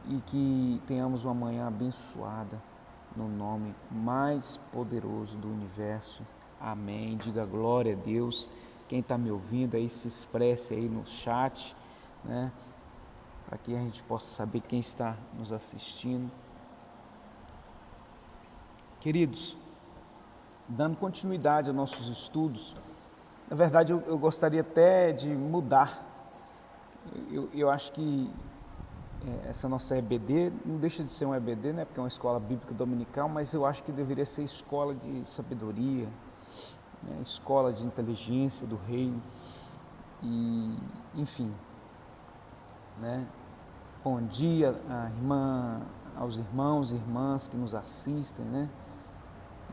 e que tenhamos uma manhã abençoada no nome mais poderoso do universo. Amém. Diga glória a Deus. Quem está me ouvindo aí, se expresse aí no chat, né? Para que a gente possa saber quem está nos assistindo. Queridos, dando continuidade aos nossos estudos, na verdade eu gostaria até de mudar. Eu acho que essa nossa EBD não deixa de ser um EBD, né? Porque é uma escola bíblica dominical, mas eu acho que deveria ser escola de sabedoria, né? Escola de inteligência do reino, e enfim, né? Bom dia aos irmãos e irmãs que nos assistem, né?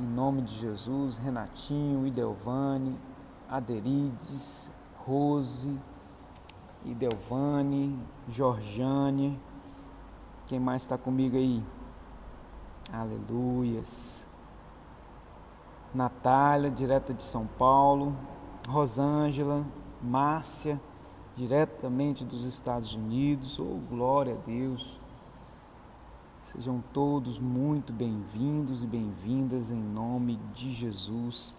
Em nome de Jesus, Renatinho, Idelvane, Aderides, Rose, Idelvane, Jorjane, quem mais está comigo aí? Aleluias. Natália, direta de São Paulo, Rosângela, Márcia, diretamente dos Estados Unidos, oh glória a Deus. Sejam todos muito bem-vindos e bem-vindas em nome de Jesus.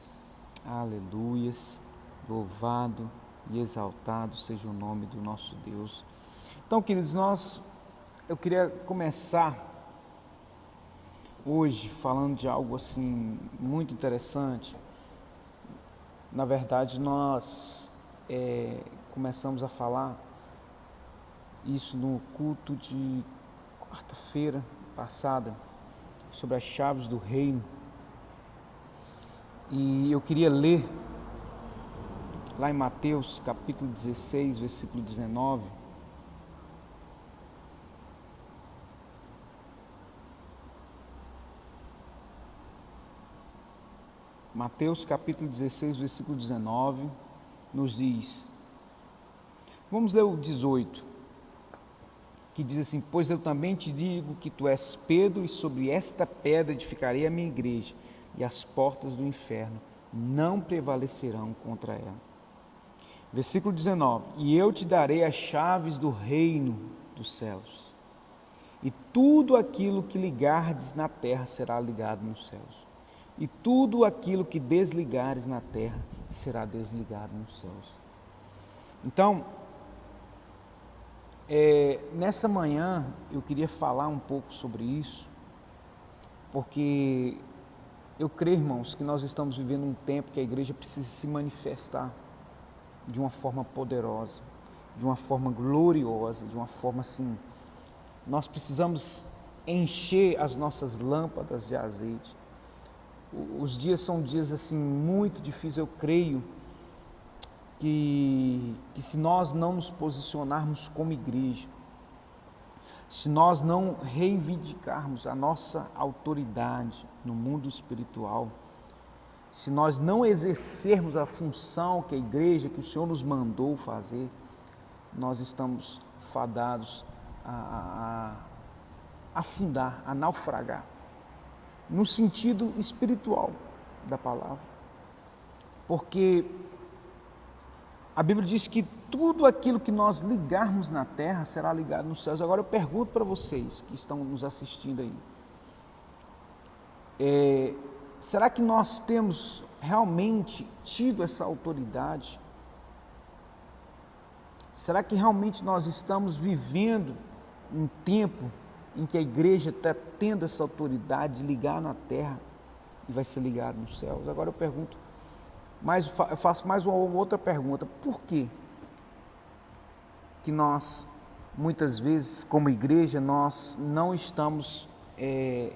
Aleluias. Louvado e exaltado seja o nome do nosso Deus. Então, queridos, eu queria começar hoje falando de algo assim muito interessante. Na verdade, nós começamos a falar isso no culto de quarta-feira passada, sobre as chaves do reino. E eu queria ler lá em Mateus capítulo 16, versículo 19. Mateus capítulo 16, versículo 19, nos diz, vamos ler o 18, que diz assim: pois eu também te digo que tu és Pedro, e sobre esta pedra edificarei a minha igreja, e as portas do inferno não prevalecerão contra ela. Versículo 19, e eu te darei as chaves do reino dos céus, e tudo aquilo que ligardes na terra será ligado nos céus, e tudo aquilo que desligares na terra será desligado nos céus. Então, nessa manhã eu queria falar um pouco sobre isso, porque eu creio, irmãos, que nós estamos vivendo um tempo que a igreja precisa se manifestar de uma forma poderosa, de uma forma gloriosa, de uma forma assim, nós precisamos encher as nossas lâmpadas de azeite. Os dias são dias assim muito difíceis. Eu creio que se nós não nos posicionarmos como igreja, se nós não reivindicarmos a nossa autoridade no mundo espiritual, se nós não exercermos a função que a igreja, que o Senhor nos mandou fazer, nós estamos fadados a afundar, a naufragar, no sentido espiritual da palavra. Porque a Bíblia diz que tudo aquilo que nós ligarmos na terra será ligado nos céus. Agora eu pergunto para vocês que estão nos assistindo aí, será que nós temos realmente tido essa autoridade? Será que realmente nós estamos vivendo um tempo em que a igreja está tendo essa autoridade de ligar na terra e vai ser ligado nos céus? Agora eu pergunto, eu faço mais uma outra pergunta: por quê que nós, muitas vezes, como igreja, nós não estamos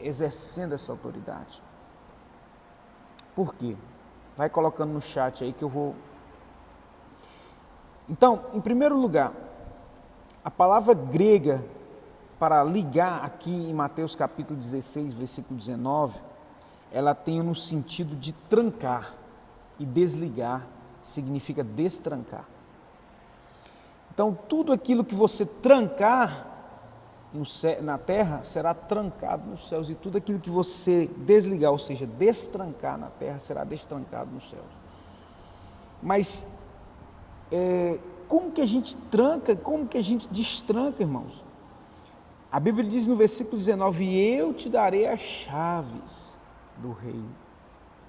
exercendo essa autoridade? Por quê? Vai colocando no chat aí que eu vou. Então, em primeiro lugar, a palavra grega para ligar aqui em Mateus capítulo 16, versículo 19, ela tem no sentido de trancar, e desligar significa destrancar. Então, tudo aquilo que você trancar na terra será trancado nos céus, e tudo aquilo que você desligar, ou seja, destrancar na terra, será destrancado nos céus. Mas como que a gente tranca, como que a gente destranca, irmãos? A Bíblia diz no versículo 19: eu te darei as chaves do reino.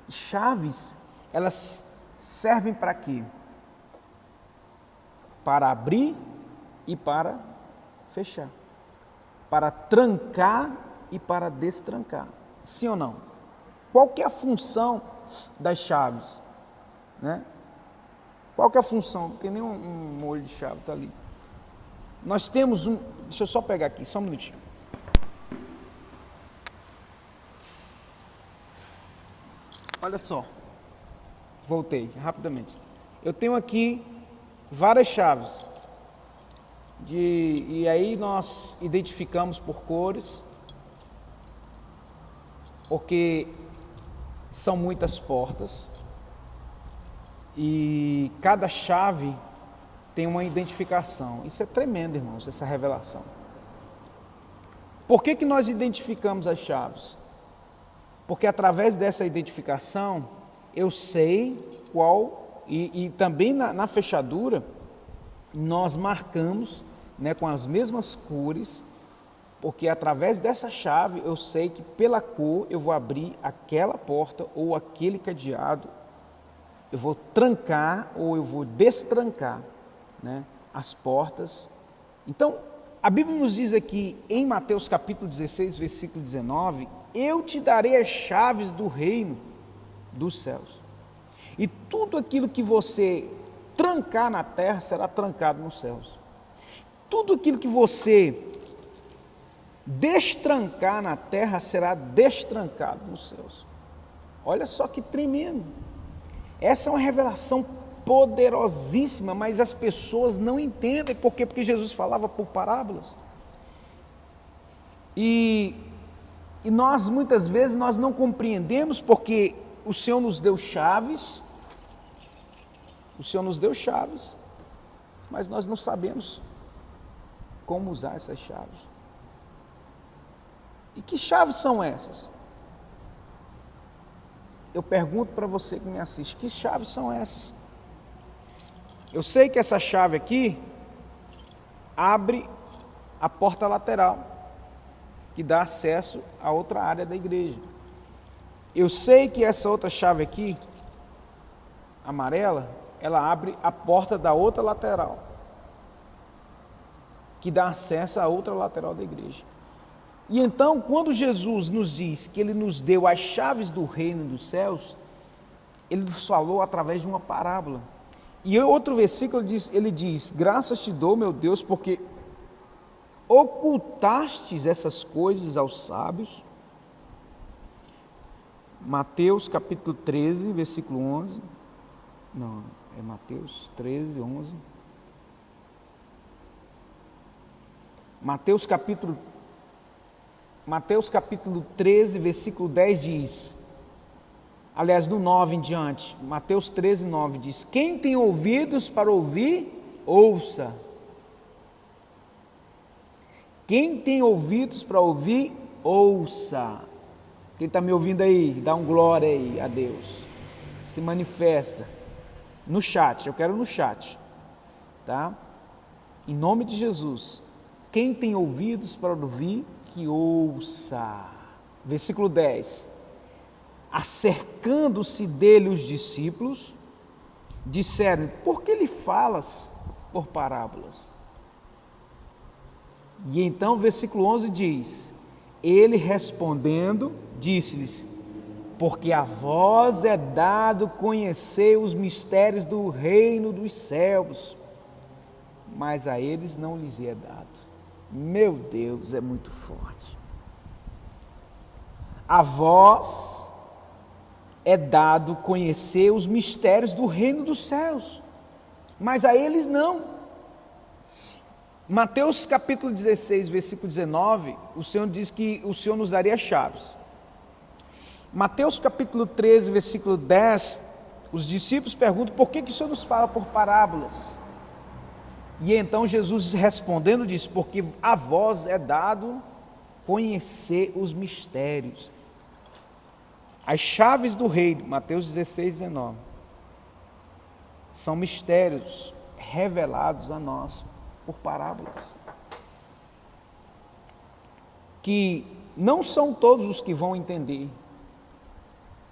Chaves, elas servem para quê? Para abrir e para fechar. Para trancar e para destrancar. Sim ou não? Qual que é a função das chaves? Né? Qual que é a função? Não tem nem um molho de chave, está ali. Nós temos um... Deixa eu só pegar aqui, só um minutinho. Olha só. Voltei, rapidamente. Eu tenho aqui várias chaves. E aí nós identificamos por cores, porque são muitas portas. E cada chave tem uma identificação. Isso é tremendo, irmãos, essa revelação. Por que nós identificamos as chaves? Porque através dessa identificação, eu sei qual, e também na fechadura, nós marcamos, né, com as mesmas cores, porque através dessa chave eu sei que pela cor eu vou abrir aquela porta ou aquele cadeado, eu vou trancar ou eu vou destrancar, né, as portas. Então, a Bíblia nos diz aqui em Mateus capítulo 16, versículo 19, eu te darei as chaves do reino dos céus. E tudo aquilo que você trancar na terra será trancado nos céus. Tudo aquilo que você destrancar na terra será destrancado nos céus. Olha só que tremendo. Essa é uma revelação poderosíssima, mas as pessoas não entendem. Por quê? Porque Jesus falava por parábolas. E nós, muitas vezes, nós não compreendemos, porque o Senhor nos deu chaves, mas nós não sabemos como usar essas chaves. E que chaves são essas? Eu pergunto para você que me assiste, que chaves são essas? Eu sei que essa chave aqui abre a porta lateral, que dá acesso a outra área da igreja. Eu sei que essa outra chave aqui, amarela, ela abre a porta da outra lateral, que dá acesso à outra lateral da igreja. E então, quando Jesus nos diz que Ele nos deu as chaves do reino dos céus, Ele nos falou através de uma parábola. E em outro versículo Ele diz, graças te dou, meu Deus, porque ocultastes essas coisas aos sábios. Mateus capítulo 13, versículo 11. Não, é Mateus 13, 11. Mateus capítulo 13, versículo 10 diz, aliás, no 9 em diante, Mateus 13, 9 diz, quem tem ouvidos para ouvir, ouça. Quem tem ouvidos para ouvir, ouça. Quem está me ouvindo aí, dá um glória aí a Deus. Se manifesta. No chat, eu quero no chat. Tá? Em nome de Jesus. Quem tem ouvidos para ouvir, que ouça. Versículo 10. Acercando-se dele os discípulos, disseram, por que lhe falas por parábolas? E então, versículo 11 diz, ele respondendo, disse-lhes, porque a vós é dado conhecer os mistérios do reino dos céus, mas a eles não lhes é dado. Meu Deus, é muito forte. A vós é dado conhecer os mistérios do reino dos céus, mas a eles não. Mateus capítulo 16, versículo 19, o Senhor diz que o Senhor nos daria as chaves. Mateus capítulo 13, versículo 10, os discípulos perguntam, por que o Senhor nos fala por parábolas? E então Jesus respondendo diz, porque a vós é dado conhecer os mistérios. As chaves do reino, Mateus 16, 19, são mistérios revelados a nós por parábolas. que não são todos os que vão entender.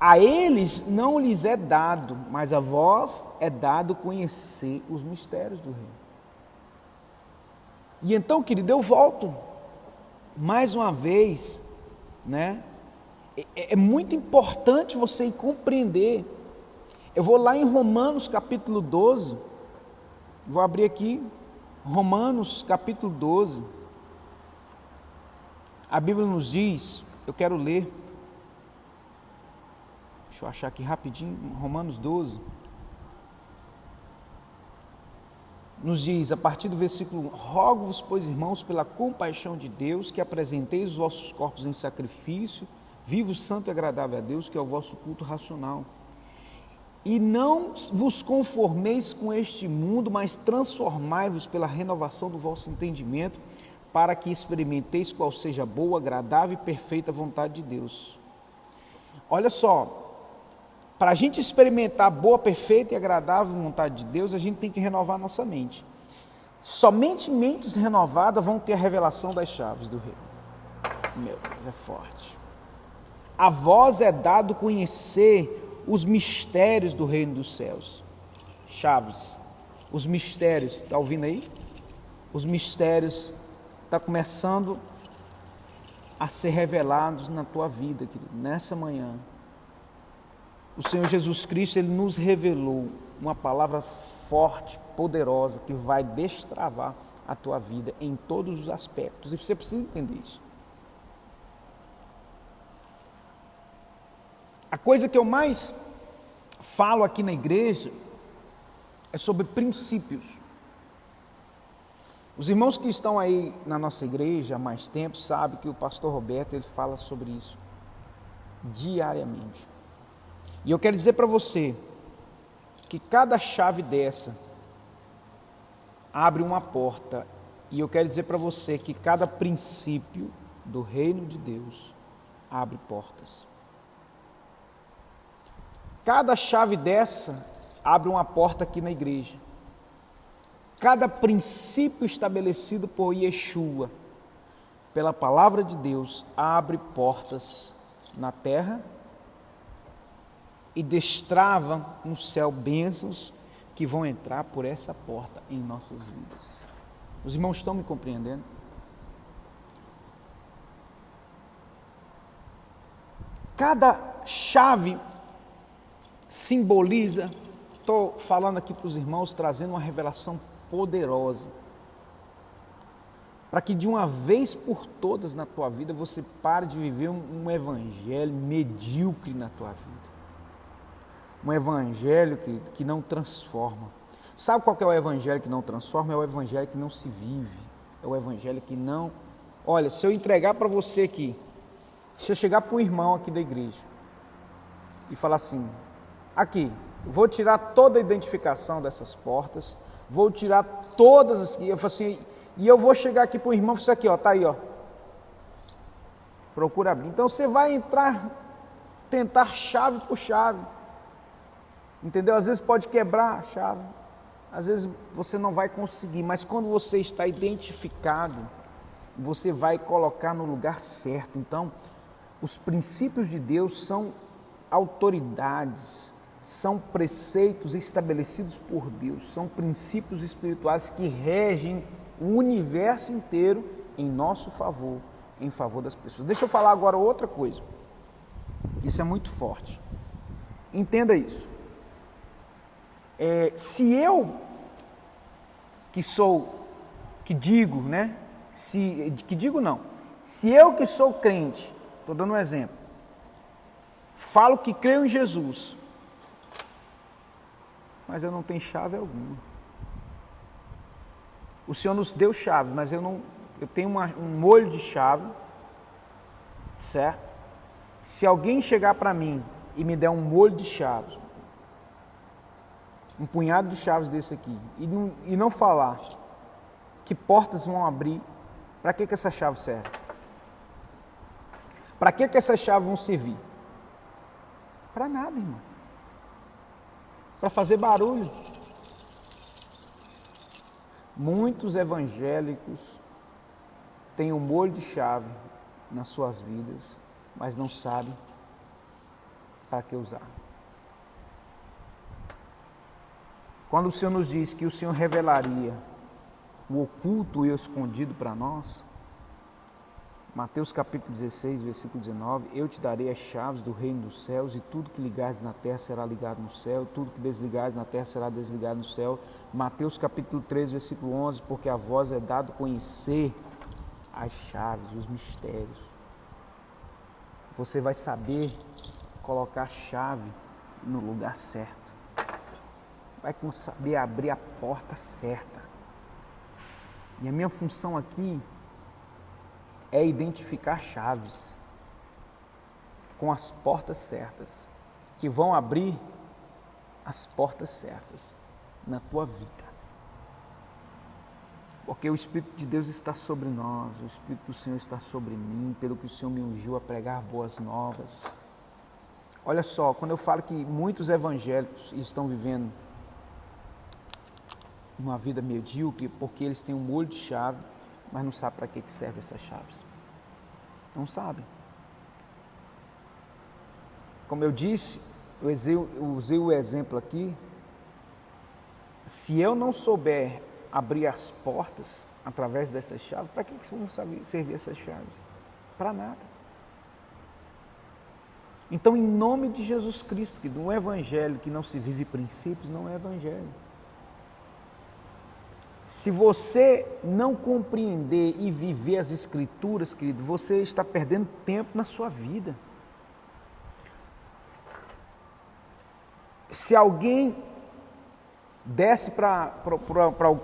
A eles não lhes é dado, mas a vós é dado conhecer os mistérios do reino. E então, querido, eu volto mais uma vez, né? É muito importante você compreender. Eu vou lá em Romanos capítulo 12, vou abrir aqui, Romanos capítulo 12. A Bíblia nos diz, eu quero ler, deixa eu achar aqui rapidinho, Romanos 12. Nos diz, a partir do versículo 1, rogo-vos, pois, irmãos, pela compaixão de Deus, que apresenteis os vossos corpos em sacrifício, vivo, santo e agradável a Deus, que é o vosso culto racional. E não vos conformeis com este mundo, mas transformai-vos pela renovação do vosso entendimento, para que experimenteis qual seja a boa, agradável e perfeita vontade de Deus. Olha só, para a gente experimentar a boa, perfeita e agradável vontade de Deus, a gente tem que renovar a nossa mente. Somente mentes renovadas vão ter a revelação das chaves do reino. Meu Deus, é forte. A vós é dado conhecer os mistérios do reino dos céus. Chaves. Os mistérios, está ouvindo aí? Os mistérios estão começando a ser revelados na tua vida, querido, nessa manhã. O Senhor Jesus Cristo, Ele nos revelou uma palavra forte, poderosa, que vai destravar a tua vida em todos os aspectos. E você precisa entender isso. A coisa que eu mais falo aqui na igreja é sobre princípios. Os irmãos que estão aí na nossa igreja há mais tempo sabem que o pastor Roberto, ele fala sobre isso diariamente. E eu quero dizer para você que cada chave dessa abre uma porta. E eu quero dizer para você que cada princípio do reino de Deus abre portas. Cada chave dessa abre uma porta aqui na igreja. Cada princípio estabelecido por Yeshua, pela palavra de Deus, abre portas na terra e destrava no céu bênçãos que vão entrar por essa porta em nossas vidas. Os irmãos estão me compreendendo? Cada chave simboliza, estou falando aqui para os irmãos, trazendo uma revelação poderosa, para que de uma vez por todas na tua vida você pare de viver um evangelho medíocre na tua vida. Um evangelho que não transforma. Sabe qual que é o evangelho que não transforma? É o evangelho que não se vive. É o evangelho que não... Olha, se eu entregar para você aqui, se eu chegar para um irmão aqui da igreja e falar assim, aqui, vou tirar toda a identificação dessas portas, vou tirar todas as... Eu falo assim, e eu vou chegar aqui para o irmão e falar aqui, ó, tá aí, ó. Procura abrir. Então você vai entrar, tentar chave por chave. Entendeu? Às vezes pode quebrar a chave, às vezes você não vai conseguir, mas quando você está identificado, você vai colocar no lugar certo. Então, os princípios de Deus são autoridades, são preceitos estabelecidos por Deus, são princípios espirituais que regem o universo inteiro em nosso favor, em favor das pessoas. Deixa eu falar agora outra coisa, isso é muito forte, entenda isso. Se eu, que digo, né? Se eu que sou crente, estou dando um exemplo, falo que creio em Jesus, mas eu não tenho chave alguma. O Senhor nos deu chave, mas eu tenho um molho de chave, certo? Se alguém chegar para mim e me der um molho de chaves, um punhado de chaves desse aqui, e não falar que portas vão abrir, para que essa chave serve? Para que essas chaves vão servir? Para nada, irmão. Para fazer barulho. Muitos evangélicos têm um molho de chave, nas suas vidas, mas não sabe para que usar. Quando o Senhor nos diz que o Senhor revelaria o oculto e o escondido para nós, Mateus capítulo 16, versículo 19, eu te darei as chaves do reino dos céus, e tudo que ligares na terra será ligado no céu, tudo que desligares na terra será desligado no céu. Mateus capítulo 13, versículo 11, porque a vós é dado conhecer as chaves, os mistérios. Você vai saber colocar a chave no lugar certo. Vai saber abrir a porta certa. E a minha função aqui é identificar chaves com as portas certas, que vão abrir as portas certas na tua vida. Porque o Espírito de Deus está sobre nós, o Espírito do Senhor está sobre mim, pelo que o Senhor me ungiu a pregar boas novas. Olha só, quando eu falo que muitos evangélicos estão vivendo uma vida medíocre, porque eles têm um molho de chave, mas não sabem para que servem essas chaves. Não sabem. Como eu disse, eu usei o exemplo aqui. Se eu não souber abrir as portas através dessas chaves, para que vão servir essas chaves? Para nada. Então, em nome de Jesus Cristo, que um evangelho que não se vive princípios, não é evangelho. Se você não compreender e viver as Escrituras, querido, você está perdendo tempo na sua vida. Se alguém desse para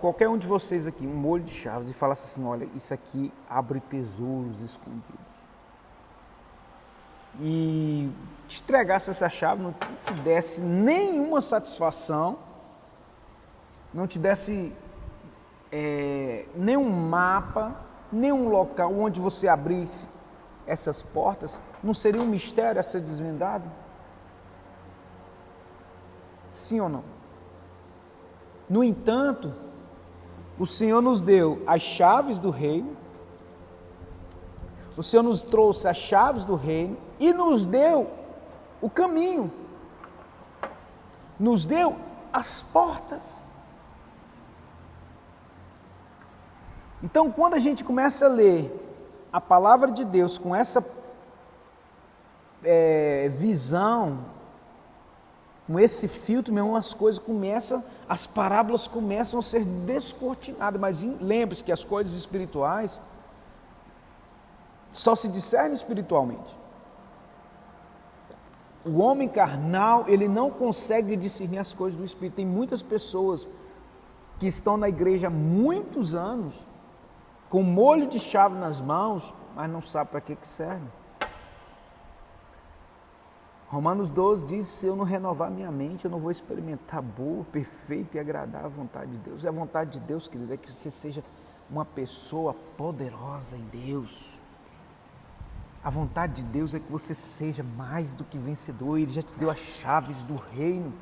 qualquer um de vocês aqui um molho de chaves e falasse assim, olha, isso aqui abre tesouros escondidos, e te entregasse essa chave, não te desse nenhuma satisfação, não te desse nenhum mapa, nenhum local onde você abrisse essas portas, não seria um mistério a ser desvendado? Sim ou não? No entanto, o Senhor nos deu as chaves do reino, o Senhor nos trouxe as chaves do reino e nos deu o caminho, nos deu as portas. Então, quando a gente começa a ler a palavra de Deus com essa visão, com esse filtro mesmo, as parábolas começam a ser descortinadas. Mas lembre-se que as coisas espirituais só se discernem espiritualmente. O homem carnal, ele não consegue discernir as coisas do Espírito. Tem muitas pessoas que estão na igreja há muitos anos, com molho de chave nas mãos, mas não sabe para que serve. Romanos 12 diz, se eu não renovar minha mente, eu não vou experimentar boa, perfeita e agradável a vontade de Deus. E a vontade de Deus, querido, é que você seja uma pessoa poderosa em Deus. A vontade de Deus é que você seja mais do que vencedor. Ele já te deu as chaves do reino.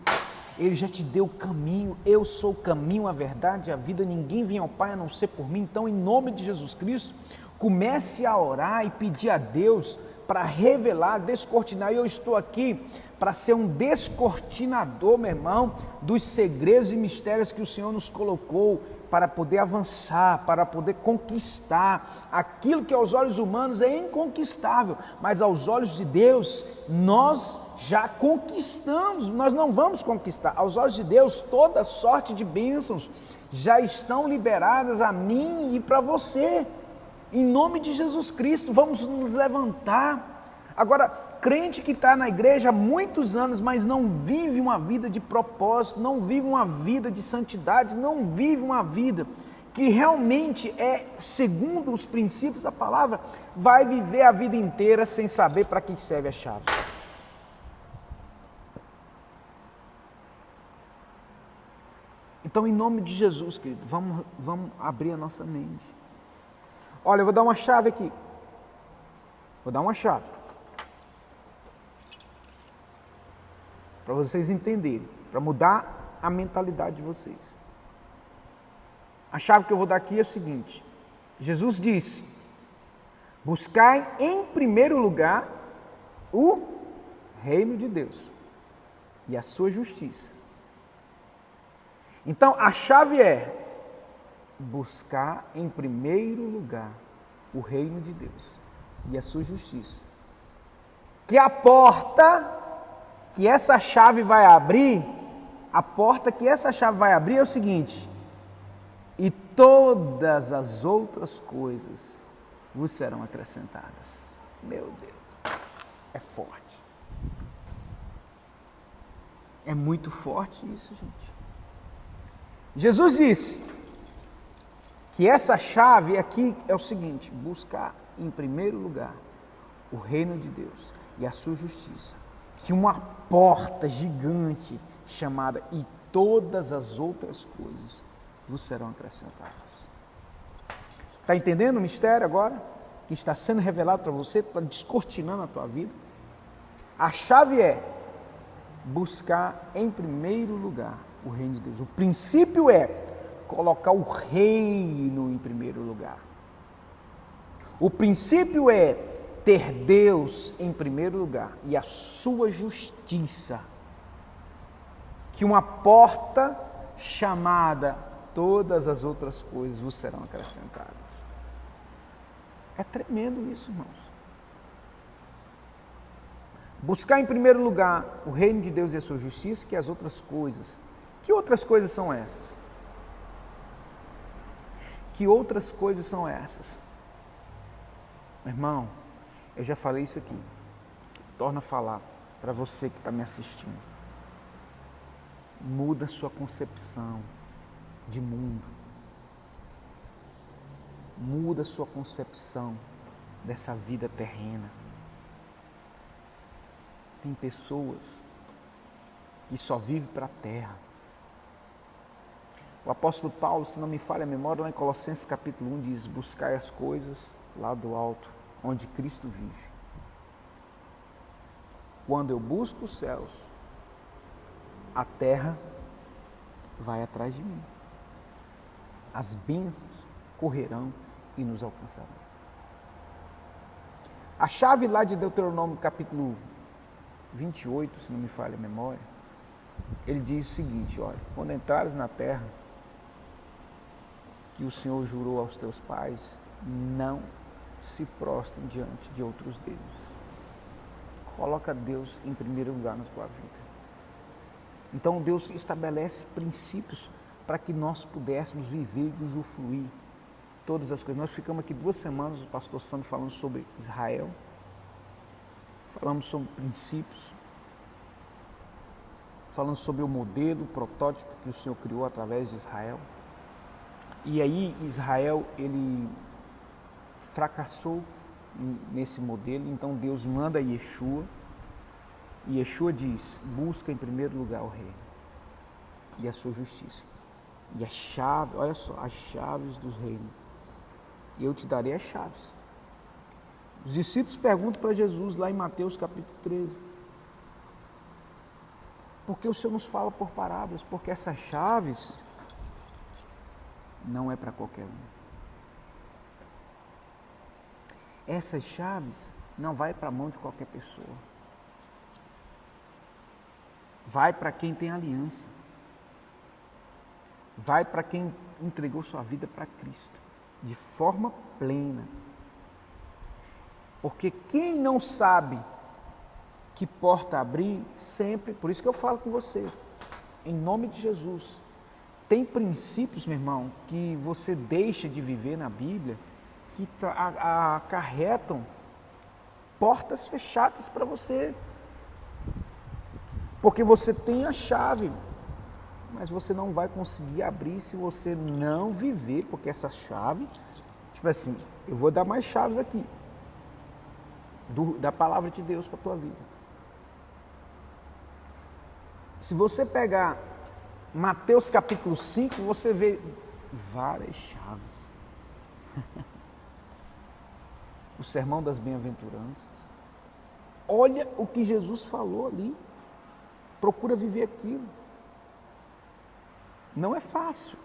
Ele já te deu o caminho. Eu sou o caminho, a verdade e a vida. Ninguém vem ao Pai a não ser por mim. Então, em nome de Jesus Cristo, comece a orar e pedir a Deus para revelar, descortinar. E eu estou aqui para ser um descortinador, meu irmão, dos segredos e mistérios que o Senhor nos colocou, para poder avançar, para poder conquistar aquilo que aos olhos humanos é inconquistável, mas aos olhos de Deus nós já conquistamos, nós não vamos conquistar. Aos olhos de Deus toda sorte de bênçãos já estão liberadas a mim e para você. Em nome de Jesus Cristo, vamos nos levantar. Agora, crente que está na igreja há muitos anos, mas não vive uma vida de propósito, não vive uma vida de santidade, não vive uma vida que realmente é segundo os princípios da palavra, vai viver a vida inteira sem saber para que serve a chave. Então, em nome de Jesus, querido, vamos abrir a nossa mente. Olha, eu vou dar uma chave aqui. Vou dar uma chave. Para vocês entenderem, para mudar a mentalidade de vocês. A chave que eu vou dar aqui é o seguinte: Jesus disse, Buscai em primeiro lugar o reino de Deus e a sua justiça. Então, a chave é buscar em primeiro lugar o reino de Deus e a sua justiça. Que a porta que essa chave vai abrir, a porta que essa chave vai abrir é o seguinte: e todas as outras coisas vos serão acrescentadas. Meu Deus, é forte. É muito forte isso, gente. Jesus disse que essa chave aqui é o seguinte: buscar em primeiro lugar o reino de Deus e a sua justiça. Que uma porta gigante chamada e todas as outras coisas vos serão acrescentadas. Está entendendo o mistério agora? Que está sendo revelado para você, está descortinando a tua vida. A chave é buscar em primeiro lugar o reino de Deus. O princípio é colocar o reino em primeiro lugar. O princípio é ter Deus em primeiro lugar e a sua justiça. Que uma porta chamada todas as outras coisas vos serão acrescentadas. É tremendo isso, irmãos. Buscar em primeiro lugar o reino de Deus e a sua justiça, que as outras coisas. Que outras coisas são essas? Que outras coisas são essas? Meu irmão, eu já falei isso aqui. Torna a falar para você que está me assistindo. Muda a sua concepção de mundo. Muda a sua concepção dessa vida terrena. Tem pessoas que só vivem para a terra. O apóstolo Paulo, se não me falha a memória, lá em Colossenses capítulo 1 diz: buscai as coisas lá do alto, onde Cristo vive. Quando eu busco os céus, a terra vai atrás de mim. As bênçãos correrão e nos alcançarão. A chave lá de Deuteronômio capítulo 28, se não me falha a memória, ele diz o seguinte: olha, quando entrares na terra que o Senhor jurou aos teus pais, não se prostrem diante de outros deuses. Coloca Deus em primeiro lugar na tua vida. Então Deus estabelece princípios para que nós pudéssemos viver e usufruir todas as coisas. Nós ficamos aqui 2 semanas, o pastor Sandro falando sobre Israel, falamos sobre princípios, falando sobre o modelo, o protótipo que o Senhor criou através de Israel. E aí Israel, ele fracassou nesse modelo, então Deus manda Yeshua, e Yeshua diz: busca em primeiro lugar o reino e a sua justiça. E a chave, olha só, as chaves do reino. E eu te darei as chaves. Os discípulos perguntam para Jesus lá em Mateus capítulo 13: por que o Senhor nos fala por parábolas? Porque essas chaves não é para qualquer um. Essas chaves não vai para a mão de qualquer pessoa. Vai para quem tem aliança. Vai para quem entregou sua vida para Cristo, de forma plena. Porque quem não sabe que porta abrir, sempre, por isso que eu falo com você, em nome de Jesus, tem princípios, meu irmão, que você deixa de viver na Bíblia, que acarretam portas fechadas para você. Porque você tem a chave, mas você não vai conseguir abrir se você não viver, porque essa chave, tipo assim, eu vou dar mais chaves aqui, da palavra de Deus para a tua vida. Se você pegar Mateus capítulo 5, você vê várias chaves. O sermão das bem-aventuranças. Olha o que Jesus falou ali. Procura viver aquilo. Não é fácil.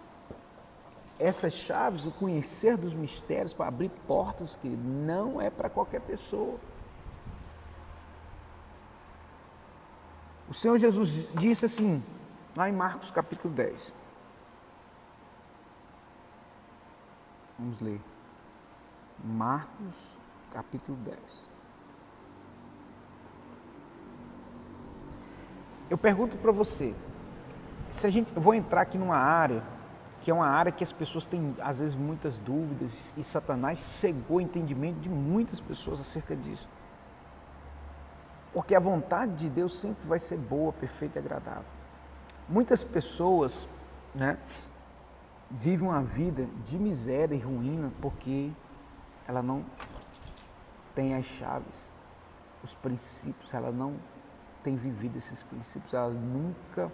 essas chaves, o conhecer dos mistérios para abrir portas, que não é para qualquer pessoa. O Senhor Jesus disse assim, lá em Marcos capítulo 10. Vamos ler. Marcos capítulo 10. Eu pergunto para você, eu vou entrar aqui numa área, que é uma área que as pessoas têm, às vezes, muitas dúvidas, e Satanás cegou o entendimento de muitas pessoas acerca disso. Porque a vontade de Deus sempre vai ser boa, perfeita e agradável. Muitas pessoas, né, vivem uma vida de miséria e ruína porque ela não tem as chaves, os princípios, ela não tem vivido esses princípios, elas nunca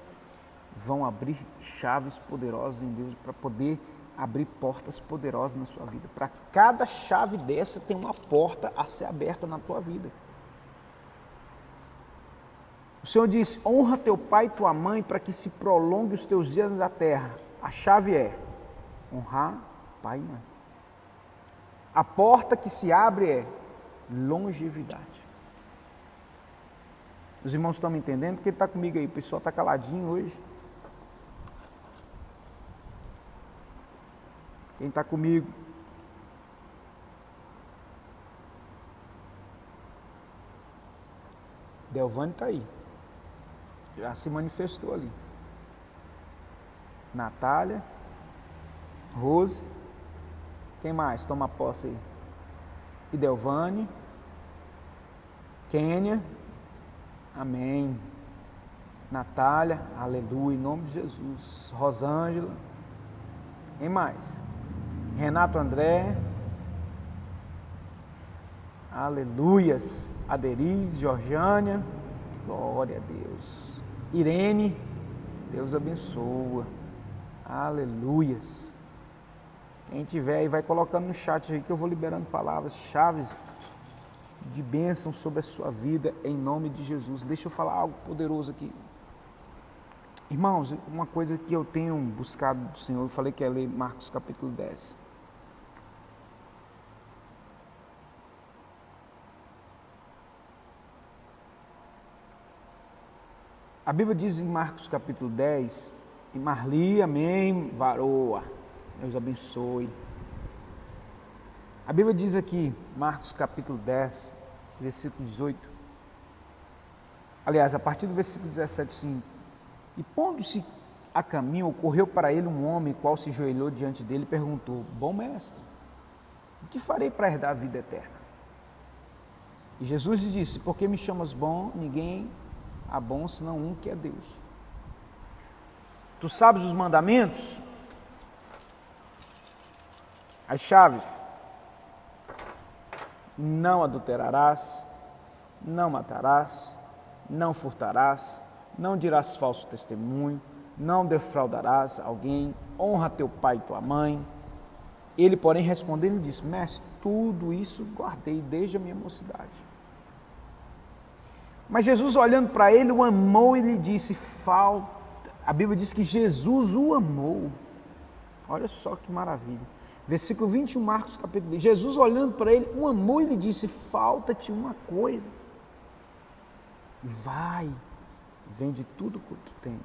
vão abrir chaves poderosas em Deus para poder abrir portas poderosas na sua vida. Para cada chave dessa tem uma porta a ser aberta na tua vida. O Senhor diz, honra teu pai e tua mãe para que se prolongue os teus dias na terra. A chave é honrar pai e mãe. A porta que se abre é longevidade. Os irmãos estão me entendendo? Quem está comigo aí? O pessoal está caladinho hoje. Quem está comigo? Delvane está aí. Já se manifestou ali. Natália. Rose. Quem mais? Toma posse aí. E Delvane. Kênia. Amém. Natália. Aleluia. Em nome de Jesus. Rosângela. Quem mais? Renato André. Aleluias. Aderiz. Georgiânia. Glória a Deus. Irene. Deus abençoa. Aleluias. Quem tiver aí, vai colocando no chat aí que eu vou liberando palavras, chaves de bênção sobre a sua vida, em nome de Jesus. Deixa eu falar algo poderoso aqui. Irmãos, uma coisa que eu tenho buscado do Senhor, eu falei que é ler Marcos capítulo 10. A Bíblia diz em Marcos capítulo 10, e Marli, amém, varoa, Deus abençoe. A Bíblia diz aqui, Marcos capítulo 10, versículo 18, aliás, a partir do versículo 17, sim. E pondo-se a caminho, ocorreu para ele um homem, qual se ajoelhou diante dele e perguntou, bom mestre, o que farei para herdar a vida eterna? E Jesus lhe disse, por que me chamas bom? Ninguém há bom senão um, que é Deus. Tu sabes os mandamentos? As chaves? Não adulterarás, não matarás, não furtarás, não dirás falso testemunho, não defraudarás alguém, honra teu pai e tua mãe. Ele, porém, respondendo, disse, mestre, tudo isso guardei desde a minha mocidade. Mas Jesus, olhando para ele, o amou e lhe disse, a Bíblia diz que Jesus o amou. Olha só que maravilha. Versículo 21, Marcos capítulo 10. Jesus, olhando para ele, o amou e lhe disse, falta-te uma coisa. Vai, vende tudo quanto tens,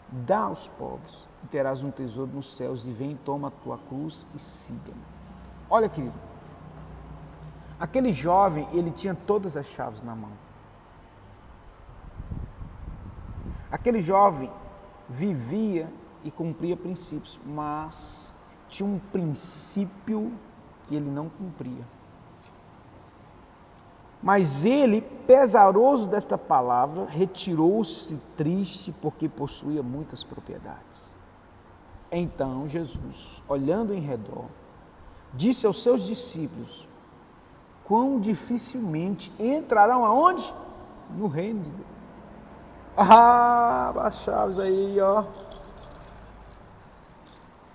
dá aos pobres, e terás um tesouro nos céus, e vem, toma a tua cruz e siga-me. Olha, querido, aquele jovem, ele tinha todas as chaves na mão. Aquele jovem vivia e cumpria princípios, mas tinha um princípio que ele não cumpria. Mas ele, pesaroso desta palavra, retirou-se triste porque possuía muitas propriedades. Então Jesus, olhando em redor, disse aos seus discípulos, quão dificilmente entrarão aonde? No reino de Deus. Ah, as chaves aí, ó.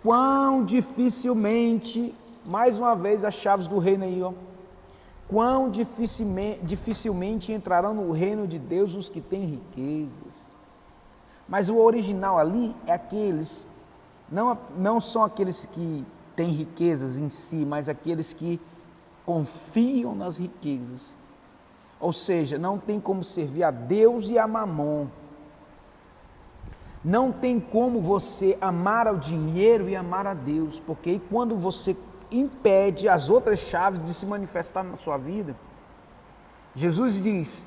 Quão dificilmente, mais uma vez as chaves do reino aí, ó. Quão dificilmente entrarão no reino de Deus os que têm riquezas. Mas o original ali é aqueles, Não são aqueles que têm riquezas em si, mas aqueles que confiam nas riquezas. Ou seja, não tem como servir a Deus e a Mamon. Não tem como você amar ao dinheiro e amar a Deus, porque aí quando você impede as outras chaves de se manifestar na sua vida, Jesus diz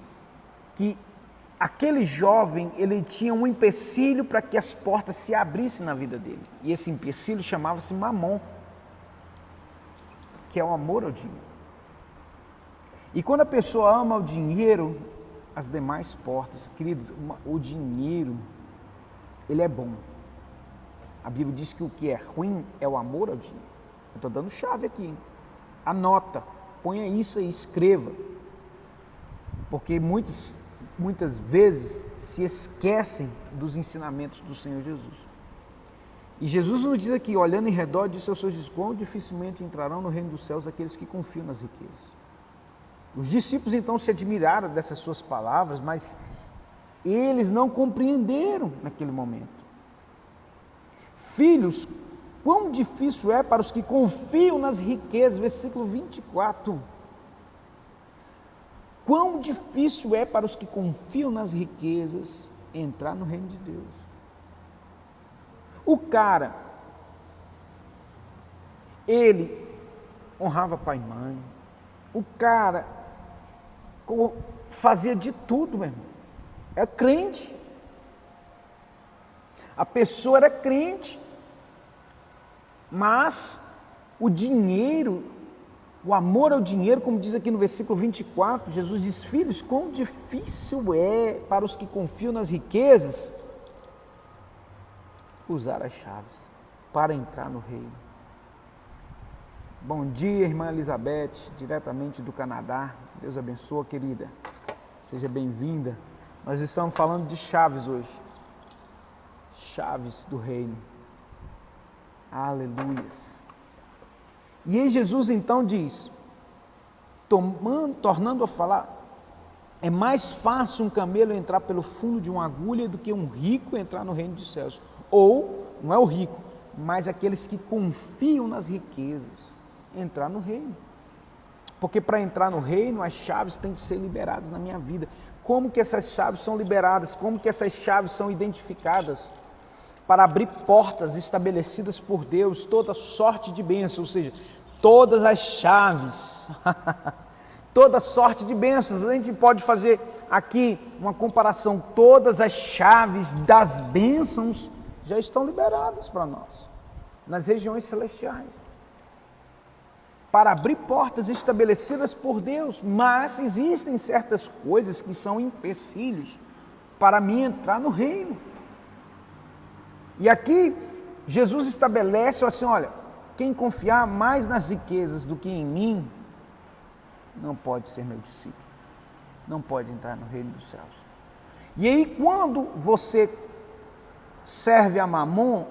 que aquele jovem, ele tinha um empecilho para que as portas se abrissem na vida dele. E esse empecilho chamava-se Mamon, que é o amor ao dinheiro. E quando a pessoa ama o dinheiro, as demais portas, queridos, o dinheiro, ele é bom. A Bíblia diz que o que é ruim é o amor ao dinheiro. Eu estou dando chave aqui, hein? Anota, ponha isso aí, escreva. Porque muitas vezes se esquecem dos ensinamentos do Senhor Jesus. E Jesus nos diz aqui, olhando em redor, disse aos seus discípulos: quão dificilmente entrarão no reino dos céus aqueles que confiam nas riquezas. Os discípulos então se admiraram dessas suas palavras, mas eles não compreenderam naquele momento. Filhos, quão difícil é para os que confiam nas riquezas, versículo 24. Quão difícil é para os que confiam nas riquezas entrar no reino de Deus. O cara, ele honrava pai e mãe. O cara fazia de tudo, meu irmão. É crente. A pessoa era crente. Mas o dinheiro, o amor ao dinheiro, como diz aqui no versículo 24, Jesus diz: filhos, quão difícil é para os que confiam nas riquezas usar as chaves para entrar no reino. Bom dia, irmã Elizabeth, diretamente do Canadá. Deus abençoe, querida. Seja bem-vinda. Nós estamos falando de chaves hoje. Chaves do reino. Aleluias. E aí Jesus então diz, tornando a falar, é mais fácil um camelo entrar pelo fundo de uma agulha do que um rico entrar no reino dos céus. Ou, não é o rico, mas aqueles que confiam nas riquezas, entrar no reino. Porque para entrar no reino, as chaves têm que ser liberadas na minha vida. Como que essas chaves são liberadas? Como que essas chaves são identificadas? Para abrir portas estabelecidas por Deus, toda sorte de bênçãos, ou seja, todas as chaves, toda sorte de bênçãos. A gente pode fazer aqui uma comparação, todas as chaves das bênçãos já estão liberadas para nós, nas regiões celestiais, para abrir portas estabelecidas por Deus, mas existem certas coisas que são empecilhos para mim entrar no reino. E aqui Jesus estabelece assim, olha, quem confiar mais nas riquezas do que em mim, não pode ser meu discípulo, não pode entrar no reino dos céus. E aí quando você serve a Mamon,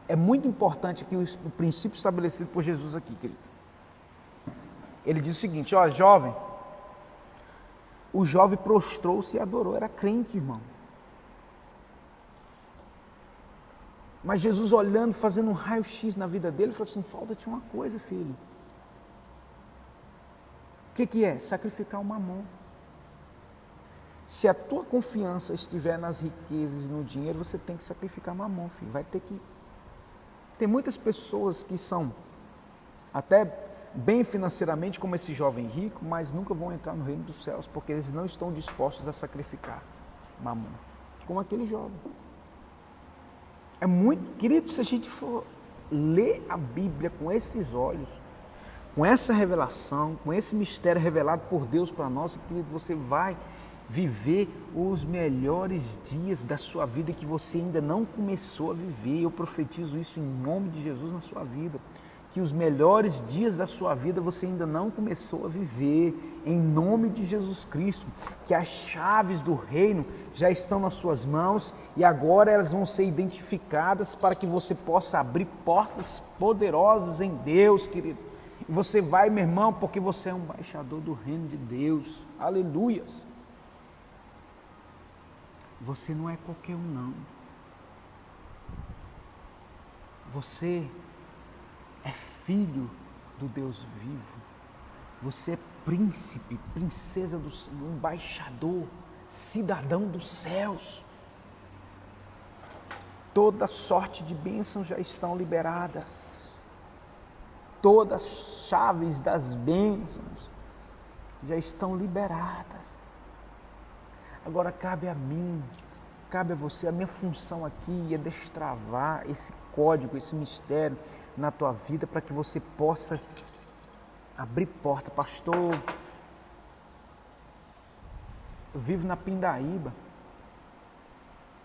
é muito importante aqui o princípio estabelecido por Jesus aqui, querido. Ele diz o seguinte, ó, jovem, o jovem prostrou-se e adorou, era crente, irmão. Mas Jesus olhando, fazendo um raio-x na vida dele, falou assim, falta-te uma coisa, filho. O que é? Sacrificar o Mamon. Se a tua confiança estiver nas riquezas e no dinheiro, você tem que sacrificar Mamon, filho. Vai ter que... Tem muitas pessoas que são até bem financeiramente, como esse jovem rico, mas nunca vão entrar no reino dos céus, porque eles não estão dispostos a sacrificar Mamon, como aquele jovem. É muito, querido, se a gente for ler a Bíblia com esses olhos, com essa revelação, com esse mistério revelado por Deus para nós, querido, você vai viver os melhores dias da sua vida que você ainda não começou a viver. Eu profetizo isso em nome de Jesus na sua vida, que os melhores dias da sua vida você ainda não começou a viver, em nome de Jesus Cristo, que as chaves do reino já estão nas suas mãos e agora elas vão ser identificadas para que você possa abrir portas poderosas em Deus, querido. E você vai, meu irmão, porque você é um embaixador do reino de Deus. Aleluias. Você não é qualquer um, não. Você é filho do Deus vivo. Você é príncipe, princesa do céu, embaixador, cidadão dos céus. Toda sorte de bênçãos já estão liberadas. Todas as chaves das bênçãos já estão liberadas. Agora cabe a mim, cabe a você, a minha função aqui é destravar esse código, esse mistério na tua vida para que você possa abrir porta. Pastor, eu vivo na pindaíba,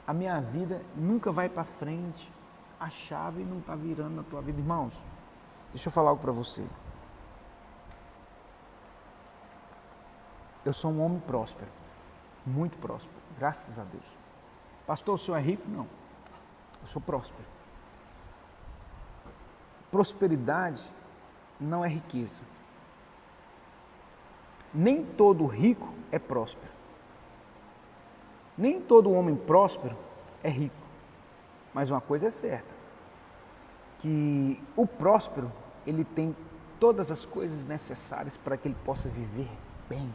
a minha vida nunca vai para frente, a chave não está virando na tua vida. Irmãos, deixa eu falar algo para você. Eu sou um homem próspero, muito próspero, graças a Deus. Pastor, o senhor é rico? Não, eu sou próspero. Prosperidade não é riqueza. Nem todo rico é próspero. Nem todo homem próspero é rico. Mas uma coisa é certa, que o próspero, ele tem todas as coisas necessárias para que ele possa viver bem,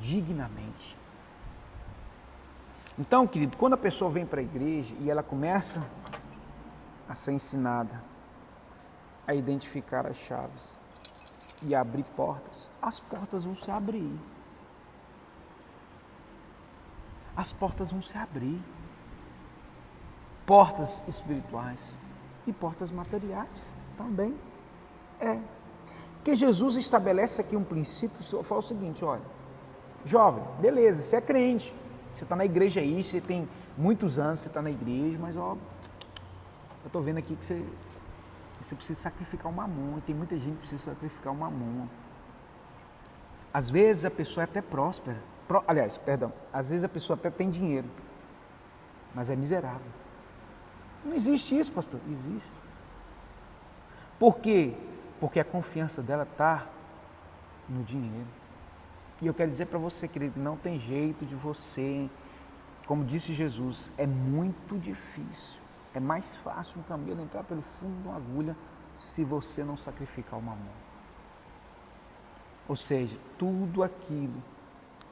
dignamente. Então, querido, quando a pessoa vem para a igreja e ela começa a ser ensinada a identificar as chaves e abrir portas, as portas vão se abrir. As portas vão se abrir. Portas espirituais e portas materiais também. Porque Jesus estabelece aqui um princípio, fala o seguinte, olha, jovem, beleza, você é crente, você está na igreja aí, você tem muitos anos, você está na igreja, mas ó, eu estou vendo aqui que você precisa sacrificar um mamon, e tem muita gente que precisa sacrificar um mamon. Às vezes a pessoa é até próspera, às vezes a pessoa até tem dinheiro, mas é miserável. Não existe isso, pastor? Existe. Por quê? Porque a confiança dela está no dinheiro. E eu quero dizer para você, querido, não tem jeito de você, como disse Jesus, é muito difícil. É mais fácil um camelo entrar pelo fundo de uma agulha se você não sacrificar o mamon. Ou seja, tudo aquilo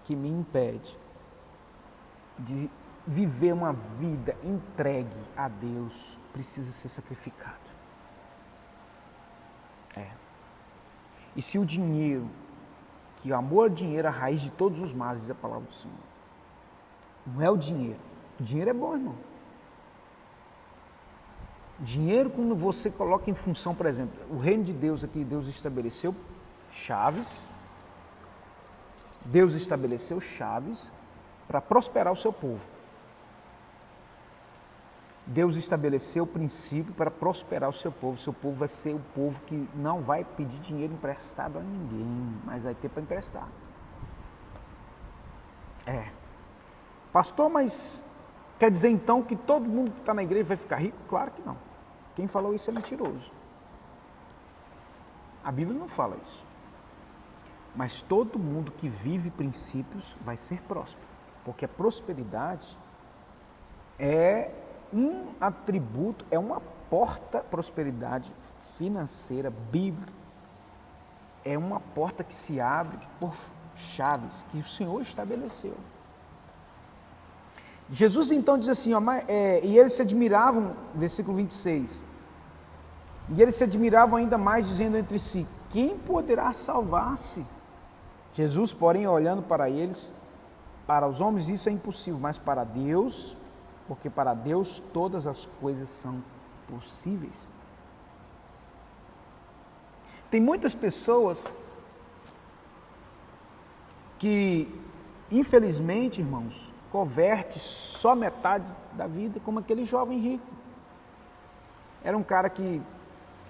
que me impede de viver uma vida entregue a Deus precisa ser sacrificado. E se o dinheiro, que o amor ao dinheiro é a raiz de todos os males, diz a palavra do Senhor. Não é o dinheiro. O dinheiro é bom, irmão. Dinheiro, quando você coloca em função, por exemplo, o reino de Deus aqui, Deus estabeleceu chaves. Deus estabeleceu chaves para prosperar o seu povo. Deus estabeleceu o princípio para prosperar o seu povo. O seu povo vai ser o povo que não vai pedir dinheiro emprestado a ninguém, mas vai ter para emprestar. Pastor, mas quer dizer então que todo mundo que está na igreja vai ficar rico? Claro que não. Quem falou isso é mentiroso. A Bíblia não fala isso. Mas todo mundo que vive princípios vai ser próspero. Porque a prosperidade é um atributo, é uma porta, prosperidade financeira, bíblica, é uma porta que se abre por chaves que o Senhor estabeleceu. Jesus então diz assim, e eles se admiravam, versículo 26, e eles se admiravam ainda mais, dizendo entre si, quem poderá salvar-se? Jesus, porém, olhando para eles, para os homens isso é impossível, mas para Deus, porque para Deus todas as coisas são possíveis. Tem muitas pessoas que, infelizmente, irmãos, converte só metade da vida, como aquele jovem rico. Era um cara que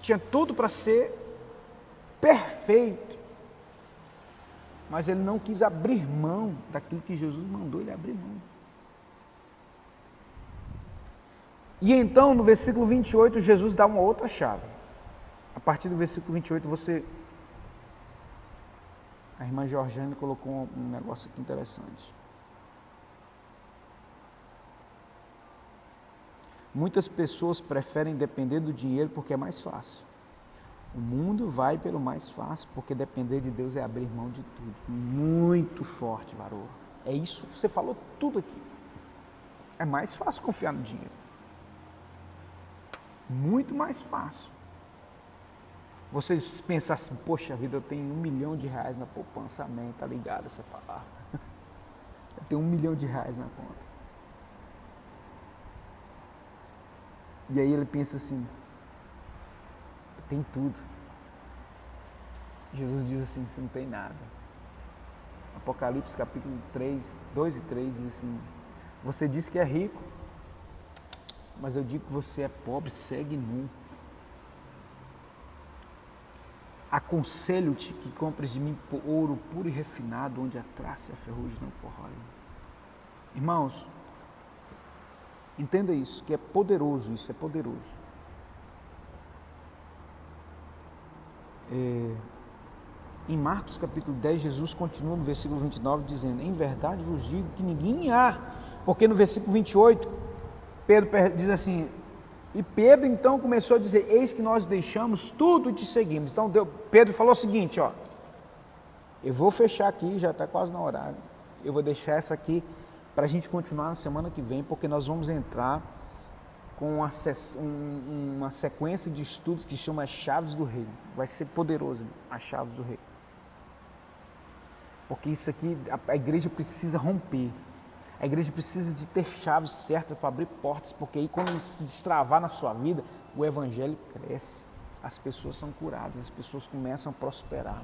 tinha tudo para ser perfeito, mas ele não quis abrir mão daquilo que Jesus mandou ele abrir mão. E então, no versículo 28, Jesus dá uma outra chave. A partir do versículo 28, a irmã Georgiane colocou um negócio aqui interessante. Muitas pessoas preferem depender do dinheiro porque é mais fácil. O mundo vai pelo mais fácil, porque depender de Deus é abrir mão de tudo. Muito forte, varô. É isso, você falou tudo aqui. É mais fácil confiar no dinheiro. Muito mais fácil. Vocês pensam assim, poxa vida, eu tenho R$1 milhão na poupança. Amém, tá ligado essa palavra. Eu tenho R$1 milhão na conta. E aí ele pensa assim, tem tudo. Jesus diz assim, você não tem nada. Apocalipse capítulo 3, 2 e 3 diz assim, você diz que é rico, mas eu digo que você é pobre, cego e nu. Aconselho-te que compres de mim ouro puro e refinado, onde a traça e a ferrugem não corroem. Irmãos, entenda isso, que é poderoso, isso é poderoso. Em Marcos capítulo 10, Jesus continua no versículo 29 dizendo, em verdade vos digo que ninguém há, porque no versículo 28, Pedro diz assim, e Pedro então começou a dizer, eis que nós deixamos tudo e te seguimos. Então Pedro falou o seguinte, ó, eu vou fechar aqui, já está quase na horário, eu vou deixar essa aqui para a gente continuar na semana que vem, porque nós vamos entrar com uma sequência de estudos que chama as chaves do reino. Vai ser poderoso, as chaves do reino. Porque isso aqui, a igreja precisa romper. A igreja precisa de ter chaves certas para abrir portas, porque aí quando destravar na sua vida, o evangelho cresce. As pessoas são curadas, as pessoas começam a prosperar.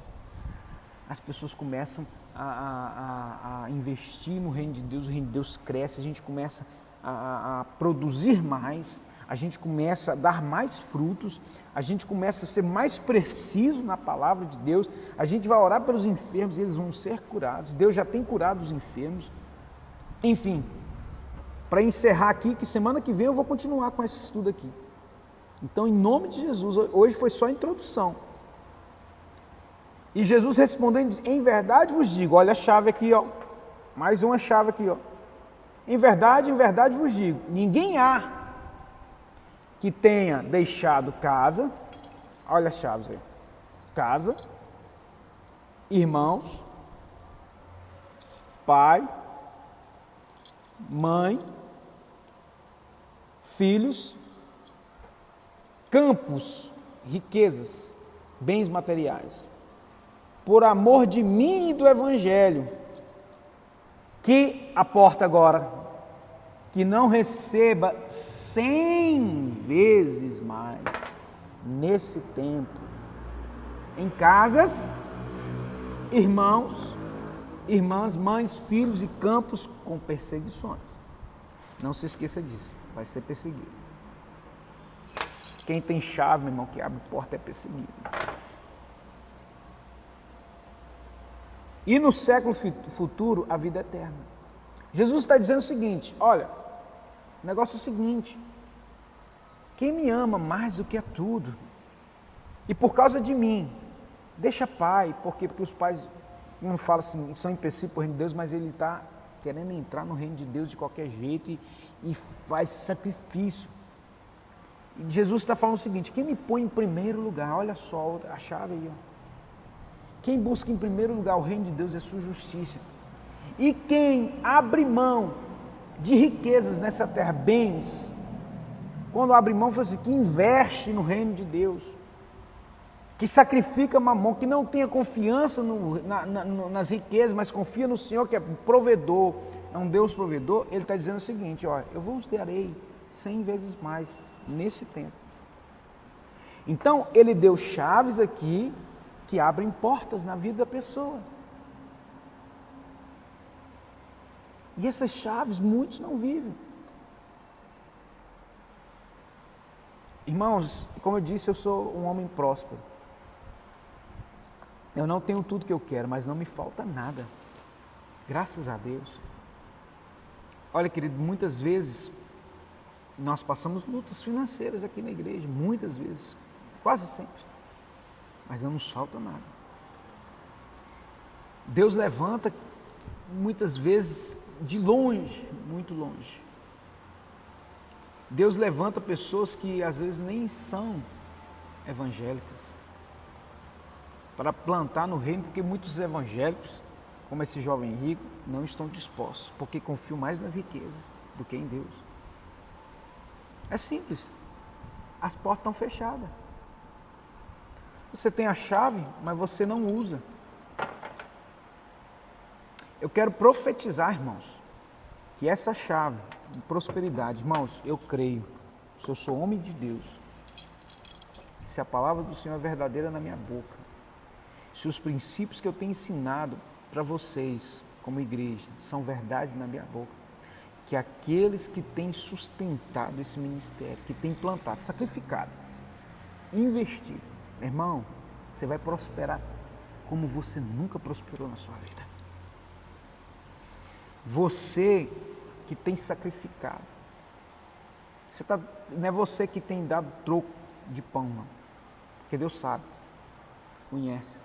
As pessoas começam a investir no reino de Deus, o reino de Deus cresce, a gente começa a produzir mais, a gente começa a dar mais frutos, a gente começa a ser mais preciso na palavra de Deus, a gente vai orar pelos enfermos e eles vão ser curados, Deus já tem curado os enfermos. Enfim, para encerrar aqui, que semana que vem eu vou continuar com esse estudo aqui. Então, em nome de Jesus, hoje foi só a introdução. E Jesus respondendo, em verdade vos digo, olha a chave aqui, ó, mais uma chave aqui, ó. Em verdade vos digo, ninguém há que tenha deixado casa, olha as chaves aí, casa, irmãos, pai, mãe, filhos, campos, riquezas, bens materiais, por amor de mim e do evangelho, que a porta agora, que não receba 100 vezes mais nesse tempo, em casas, irmãos, irmãs, mães, filhos e campos com perseguições. Não se esqueça disso, vai ser perseguido. Quem tem chave, meu irmão, que abre porta é perseguido. E no século futuro, a vida eterna. Jesus está dizendo o seguinte, olha, o negócio é o seguinte, quem me ama mais do que a tudo, e por causa de mim, deixa pai, porque os pais, não fala assim, são empecilhos para o reino de Deus, mas ele está querendo entrar no reino de Deus de qualquer jeito e faz sacrifício. E Jesus está falando o seguinte, quem me põe em primeiro lugar, olha só a chave aí, ó. Quem busca em primeiro lugar o reino de Deus é a sua justiça. E quem abre mão de riquezas nessa terra, bens, quando abre mão, fala assim, que investe no reino de Deus, que sacrifica mamão, que não tenha confiança nas riquezas, mas confia no Senhor que é provedor, é um Deus provedor, ele está dizendo o seguinte, ó, eu vos darei 100 vezes mais nesse tempo. Então, ele deu chaves aqui, que abrem portas na vida da pessoa. E essas chaves muitos não vivem. Irmãos, como eu disse, eu sou um homem próspero. Eu não tenho tudo que eu quero, mas não me falta nada. Graças a Deus. Olha, querido, muitas vezes nós passamos lutas financeiras aqui na igreja, muitas vezes, quase sempre. Mas não nos falta nada. Deus levanta muitas vezes de longe, muito longe. Deus levanta pessoas que às vezes nem são evangélicas para plantar no reino, porque muitos evangélicos, como esse jovem rico, não estão dispostos, porque confiam mais nas riquezas do que em Deus. É simples. As portas estão fechadas. Você tem a chave, mas você não usa. Eu quero profetizar, irmãos, que essa chave de prosperidade, irmãos, eu creio, se eu sou homem de Deus, se a palavra do Senhor é verdadeira na minha boca, se os princípios que eu tenho ensinado para vocês, como igreja, são verdade na minha boca, que aqueles que têm sustentado esse ministério, que têm plantado, sacrificado, investido, irmão, você vai prosperar como você nunca prosperou na sua vida. Você que tem sacrificado, não é você que tem dado troco de pão, não. Porque Deus sabe, conhece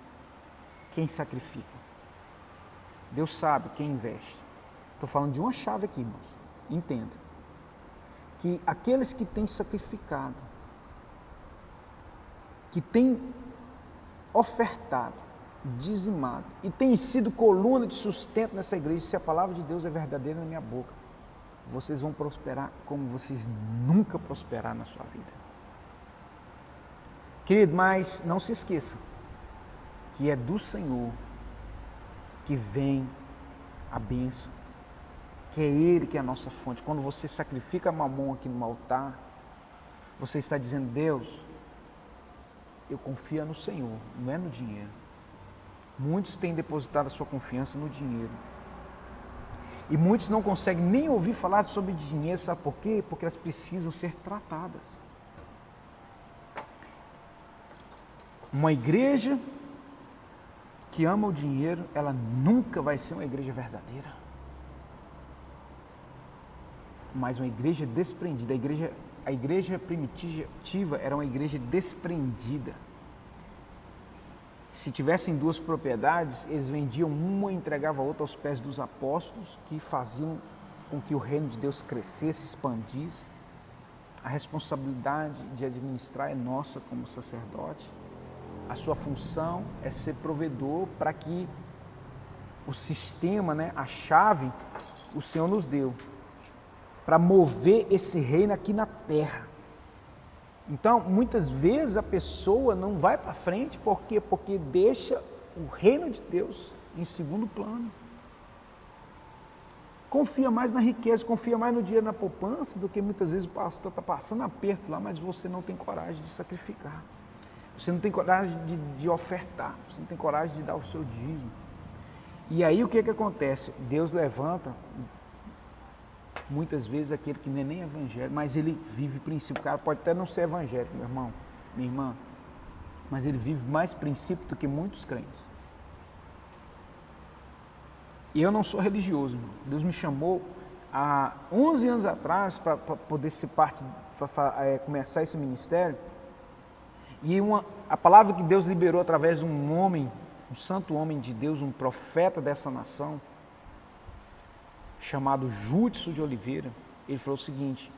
quem sacrifica. Deus sabe quem investe. Estou falando de uma chave aqui, irmãos. Entenda. Que aqueles que têm sacrificado, que têm ofertado, dizimado e têm sido coluna de sustento nessa igreja, se a palavra de Deus é verdadeira na minha boca, vocês vão prosperar como vocês nunca prosperaram na sua vida. Querido, mas não se esqueça que é do Senhor que vem a bênção, que é Ele que é a nossa fonte. Quando você sacrifica mamon aqui no altar, você está dizendo: Deus, eu confio no Senhor, não é no dinheiro. Muitos têm depositado a sua confiança no dinheiro. E muitos não conseguem nem ouvir falar sobre dinheiro, sabe por quê? Porque elas precisam ser tratadas. Uma igreja que ama o dinheiro, ela nunca vai ser uma igreja verdadeira. Mas uma igreja desprendida, a igreja primitiva era uma igreja desprendida. Se tivessem duas propriedades, eles vendiam uma e entregavam a outra aos pés dos apóstolos, que faziam com que o reino de Deus crescesse, expandisse. A responsabilidade de administrar é nossa como sacerdote. A sua função é ser provedor para que o sistema, a chave, o Senhor nos deu, para mover esse reino aqui na terra. Então, muitas vezes a pessoa não vai para frente, por quê? Porque deixa o reino de Deus em segundo plano. Confia mais na riqueza, confia mais no dinheiro, na poupança, do que muitas vezes o pastor está passando aperto lá, mas você não tem coragem de sacrificar. Você não tem coragem de ofertar, você não tem coragem de dar o seu dízimo. E aí o que acontece? Deus levanta, muitas vezes, aquele que não é nem evangélico, mas ele vive princípio. O cara pode até não ser evangélico, meu irmão, minha irmã, mas ele vive mais princípio do que muitos crentes. E eu não sou religioso, irmão. Deus me chamou há 11 anos atrás para poder ser parte, para começar esse ministério. E a palavra que Deus liberou através de um homem, um santo homem de Deus, um profeta dessa nação, chamado Júdice de Oliveira, ele falou o seguinte: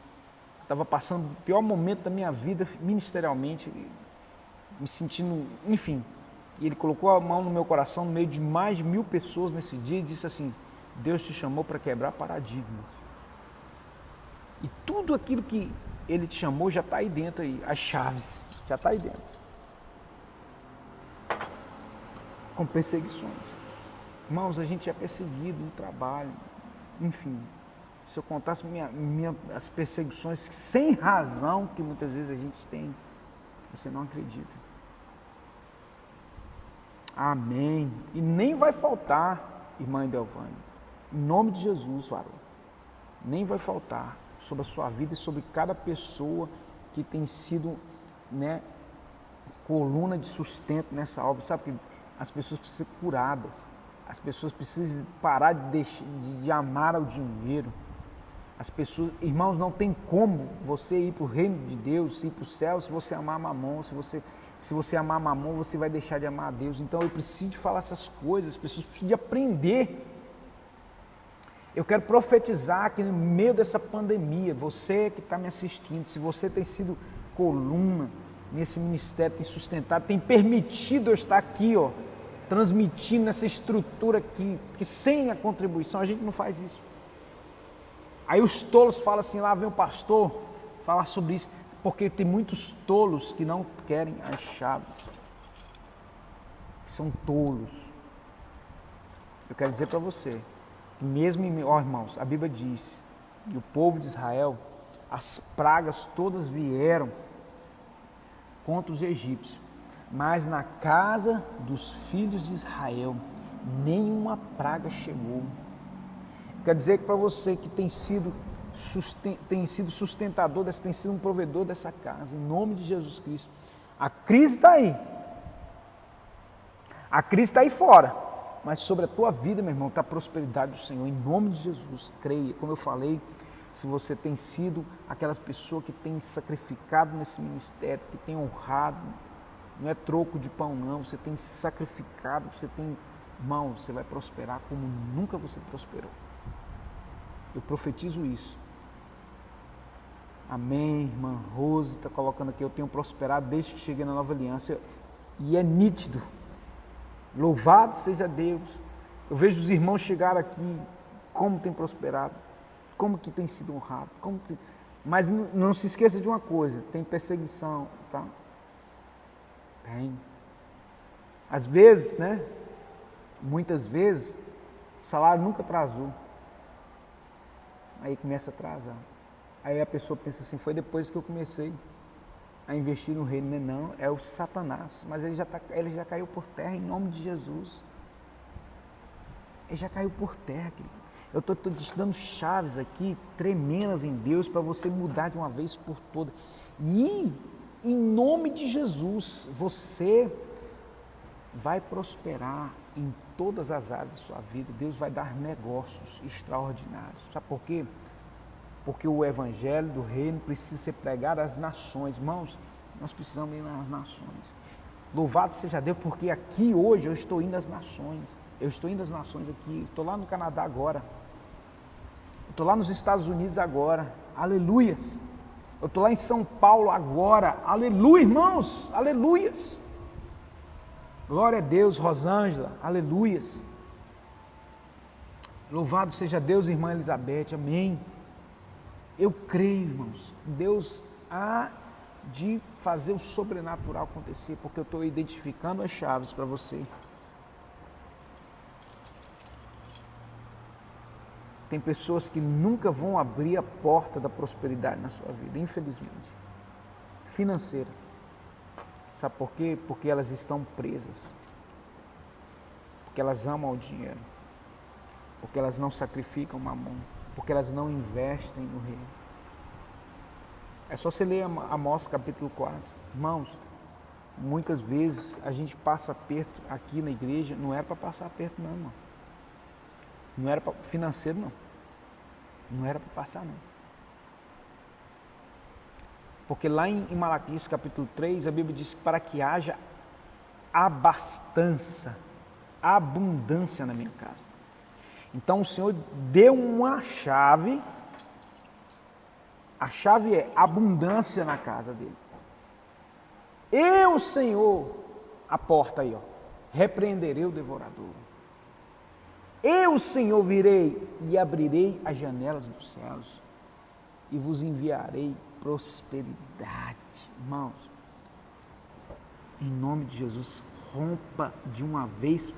estava passando o pior momento da minha vida ministerialmente, me sentindo, enfim, e ele colocou a mão no meu coração no meio de mais de 1000 pessoas nesse dia e disse assim: Deus te chamou para quebrar paradigmas, e tudo aquilo que Ele te chamou já está aí dentro, aí, as chaves, já está aí dentro, com perseguições. Irmãos, a gente é perseguido no trabalho, enfim, se eu contasse as perseguições sem razão que muitas vezes a gente tem, você não acredita. Amém. E nem vai faltar, irmã Edelvânia, em nome de Jesus, varão, nem vai faltar sobre a sua vida e sobre cada pessoa que tem sido, coluna de sustento nessa obra. Sabe que as pessoas precisam ser curadas. As pessoas precisam parar de amar ao dinheiro. As pessoas, irmãos, não tem como você ir para o reino de Deus, ir para o céu, se você amar mamon. Se você amar mamon, você vai deixar de amar a Deus. Então eu preciso de falar essas coisas, as pessoas precisam de aprender. Eu quero profetizar que no meio dessa pandemia, você que está me assistindo, se você tem sido coluna nesse ministério, tem sustentado, tem permitido eu estar aqui, ó, transmitindo essa estrutura aqui, que sem a contribuição a gente não faz isso. Aí os tolos falam assim, lá vem o pastor falar sobre isso, porque tem muitos tolos que não querem as chaves. São tolos. Eu quero dizer para você, mesmo irmãos, a Bíblia diz que o povo de Israel, as pragas todas vieram contra os egípcios, mas na casa dos filhos de Israel, nenhuma praga chegou. Quer dizer que para você que tem sido sustentador, tem sido um provedor dessa casa, em nome de Jesus Cristo, a crise está aí. A crise está aí fora, mas sobre a tua vida, meu irmão, está a prosperidade do Senhor, em nome de Jesus, creia. Como eu falei, se você tem sido aquela pessoa que tem sacrificado nesse ministério, que tem honrado, não é troco de pão não, você tem sacrificado, você tem, irmão, você vai prosperar como nunca você prosperou. Eu profetizo isso. Amém, irmã Rose está colocando aqui, eu tenho prosperado desde que cheguei na Nova Aliança, e é nítido. Louvado seja Deus. Eu vejo os irmãos chegar aqui, como tem prosperado, como que tem sido honrado, mas não se esqueça de uma coisa, tem perseguição, tá? Tem. Às vezes, né? Muitas vezes, o salário nunca atrasou. Aí começa a atrasar. Aí a pessoa pensa assim, foi depois que eu comecei a investir no reino. Não, é o Satanás, mas ele já caiu por terra em nome de Jesus. Ele já caiu por terra, querido. Eu estou te dando chaves aqui, tremendas em Deus, para você mudar de uma vez por todas. E, em nome de Jesus, você vai prosperar em todas as áreas da sua vida. Deus vai dar negócios extraordinários. Sabe por quê? Porque o evangelho do reino precisa ser pregado às nações. Irmãos, nós precisamos ir nas nações. Louvado seja Deus, porque aqui hoje eu estou indo às nações. Eu estou indo às nações aqui. Estou lá no Canadá agora. Estou lá nos Estados Unidos agora. Aleluias. Eu estou lá em São Paulo agora. Aleluia, irmãos. Aleluias. Glória a Deus, Rosângela. Aleluias. Louvado seja Deus, irmã Elizabeth. Amém. Eu creio, irmãos, Deus há de fazer o sobrenatural acontecer, porque eu estou identificando as chaves para você. Tem pessoas que nunca vão abrir a porta da prosperidade na sua vida, infelizmente. Financeira. Sabe por quê? Porque elas estão presas. Porque elas amam o dinheiro. Porque elas não sacrificam o mamão. Porque elas não investem no reino. É só você ler Amós capítulo 4. Irmãos, muitas vezes a gente passa aperto aqui na igreja, não era para passar aperto não, irmão. Não era para financeiro não. Não era para passar não. Porque lá em Malaquias capítulo 3, a Bíblia diz que para que haja abastança, abundância na minha casa. Então o Senhor deu uma chave, a chave é abundância na casa dele. Eu, Senhor, a porta aí, ó, repreenderei o devorador. Eu, Senhor, virei e abrirei as janelas dos céus e vos enviarei prosperidade. Irmãos, em nome de Jesus, rompa de uma vez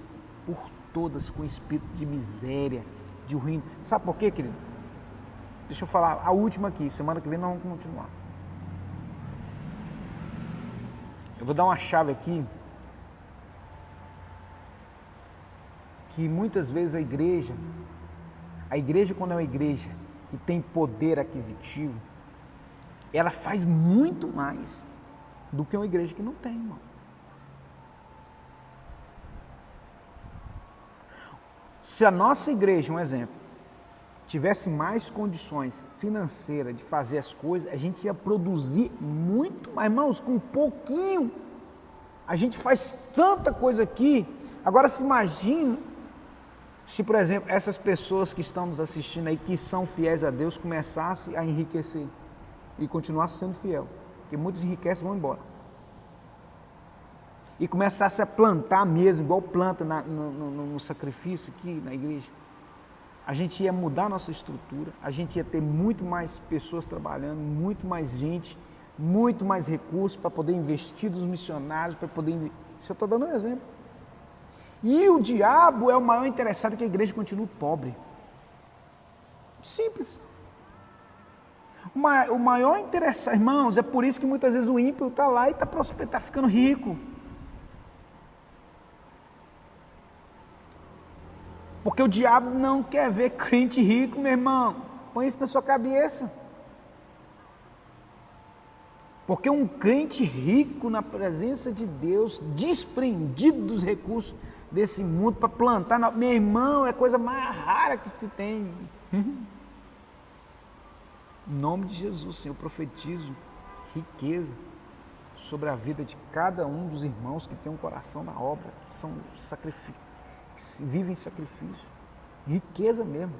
por todas com o espírito de miséria, de ruína. Sabe por quê, querido? Deixa eu falar a última aqui, semana que vem nós vamos continuar. Eu vou dar uma chave aqui, que muitas vezes a igreja quando é uma igreja que tem poder aquisitivo, ela faz muito mais do que uma igreja que não tem, irmão. Se a nossa igreja, um exemplo, tivesse mais condições financeiras de fazer as coisas, a gente ia produzir muito mais, irmãos, com pouquinho. A gente faz tanta coisa aqui, agora se imagina Se, por exemplo, essas pessoas que estão nos assistindo aí, que são fiéis a Deus, começassem a enriquecer e continuassem sendo fiel, porque muitos enriquecem e vão embora, e começassem a plantar mesmo, igual planta no sacrifício aqui na igreja, a gente ia mudar a nossa estrutura, a gente ia ter muito mais pessoas trabalhando, muito mais gente, muito mais recursos para poder investir dos missionários, para poder investir. Isso eu estou dando um exemplo. E o diabo é o maior interessado que a igreja continue pobre. Simples. O maior interessado, irmãos, é por isso que muitas vezes o ímpio está lá e está ficando rico. Porque o diabo não quer ver crente rico, meu irmão. Põe isso na sua cabeça. Porque um crente rico na presença de Deus, desprendido dos recursos desse mundo para plantar, meu irmão, é a coisa mais rara que se tem. Em nome de Jesus, Senhor, eu profetizo riqueza sobre a vida de cada um dos irmãos que tem um coração na obra, que são sacrifícios, que vivem sacrifício, riqueza mesmo,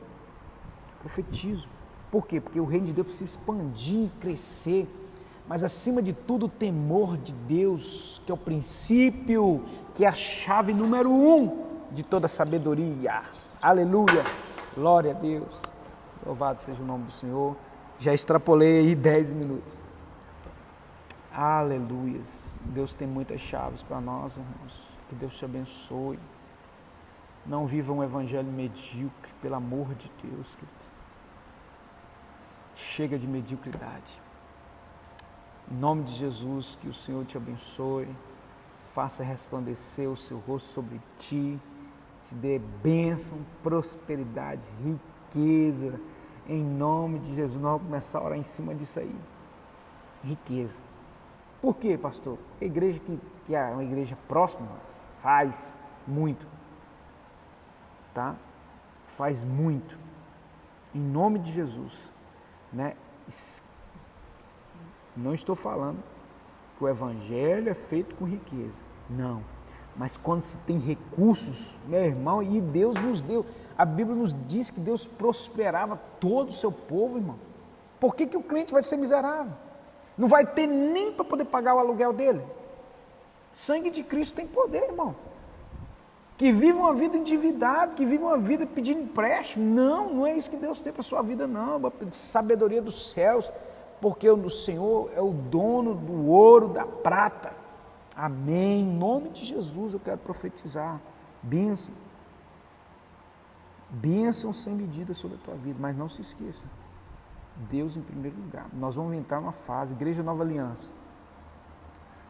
profetizo. Por quê? Porque o reino de Deus precisa expandir, crescer, mas acima de tudo o temor de Deus, que é o princípio, que é a chave número 1 de toda sabedoria. Aleluia, glória a Deus, louvado seja o nome do Senhor. Já extrapolei aí 10 minutos. Aleluias, Deus tem muitas chaves para nós, irmãos, que Deus te abençoe. Não viva um evangelho medíocre, pelo amor de Deus. Chega de mediocridade. Em nome de Jesus, que o Senhor te abençoe, faça resplandecer o seu rosto sobre ti, te dê bênção, prosperidade, riqueza. Em nome de Jesus, nós vamos começar a orar em cima disso aí. Riqueza. Por quê, pastor? Porque a igreja que é uma igreja próxima faz muito. Tá? Faz muito, em nome de Jesus, né? Não estou falando que o evangelho é feito com riqueza, não, mas quando se tem recursos, meu irmão, e Deus nos deu, a Bíblia nos diz que Deus prosperava todo o seu povo, irmão. Por que o crente vai ser miserável? Não vai ter nem para poder pagar o aluguel dele. Sangue de Cristo tem poder, irmão. Que vive uma vida endividada, que vive uma vida pedindo empréstimo. Não é isso que Deus tem para a sua vida, não. Sabedoria dos céus, porque o Senhor é o dono do ouro, da prata. Amém. Em nome de Jesus eu quero profetizar. Bênção. Bênção sem medida sobre a tua vida, mas não se esqueça. Deus em primeiro lugar. Nós vamos entrar numa fase, Igreja Nova Aliança.